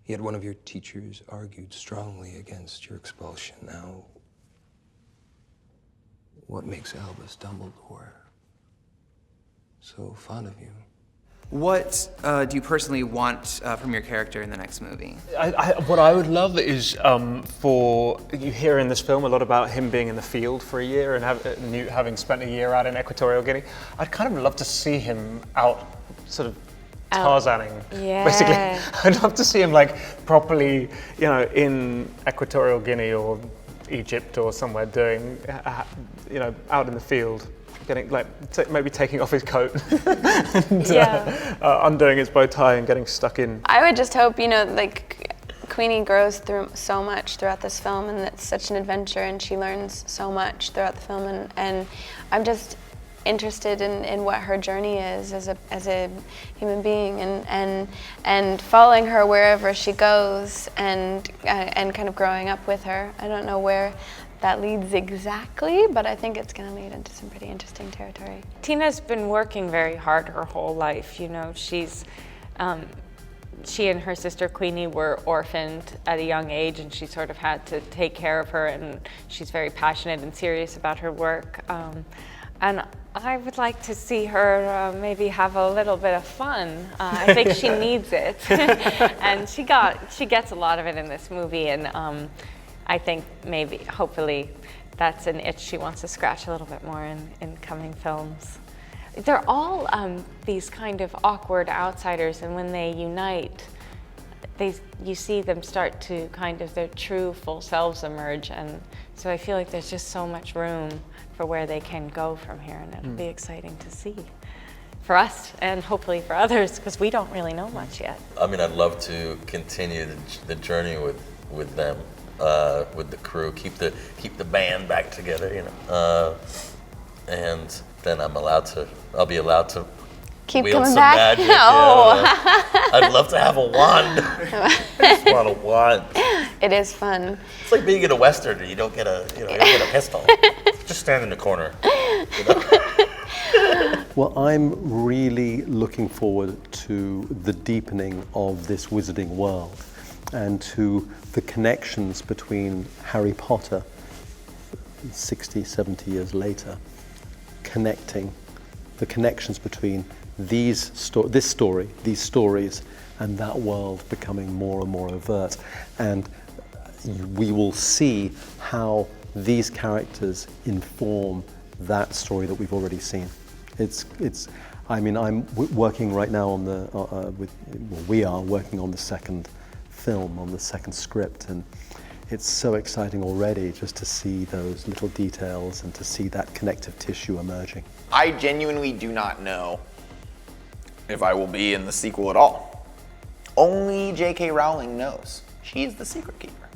Yet one of your teachers argued strongly against your expulsion. Now, what makes Albus Dumbledore so fond of you? What do you personally want from your character in the next movie? What I would love is you hear in this film a lot about him being in the field for a year and having spent a year out in Equatorial Guinea. I'd kind of love to see him out, sort of Tarzaning, basically. I'd love to see him like properly, you know, in Equatorial Guinea or Egypt or somewhere doing, you know, out in the field. Getting like maybe taking off his coat and undoing his bow tie and getting stuck in. I would just hope, you know, like Queenie grows through so much throughout this film, and it's such an adventure, and she learns so much throughout the film, and I'm just interested in what her journey is as a human being, and following her wherever she goes, and kind of growing up with her. I don't know where that leads exactly, but I think it's going to lead into some pretty interesting territory. Tina's been working very hard her whole life. You know, she and her sister Queenie were orphaned at a young age, and she sort of had to take care of her, and she's very passionate and serious about her work. And I would like to see her maybe have a little bit of fun. I think she needs it, and she gets a lot of it in this movie, and I think maybe, hopefully, that's an itch she wants to scratch a little bit more in coming films. They're all these kind of awkward outsiders, and when they unite, you see them start to kind of their true full selves emerge, and so I feel like there's just so much room for where they can go from here, and it'll be exciting to see. For us, and hopefully for others, because we don't really know much yet. I mean, I'd love to continue the journey with them. With the crew, keep the band back together, you know, and then I'll be allowed to Keep wield coming some back. magic. Oh. I'd love to have a wand. I just want a wand. It is fun. It's like being in a Western and you don't get a pistol. Just stand in the corner. You know? Well, I'm really looking forward to the deepening of this wizarding world, and to the connections between Harry Potter 60, 70 years later, connecting the connections between this story, these stories, and that world becoming more and more overt. And we will see how these characters inform that story that we've already seen. I mean, I'm working right now on we are working on the second film, on the second script, and it's so exciting already just to see those little details and to see that connective tissue emerging. I genuinely do not know if I will be in the sequel at all. Only J.K. Rowling knows. She's the secret keeper.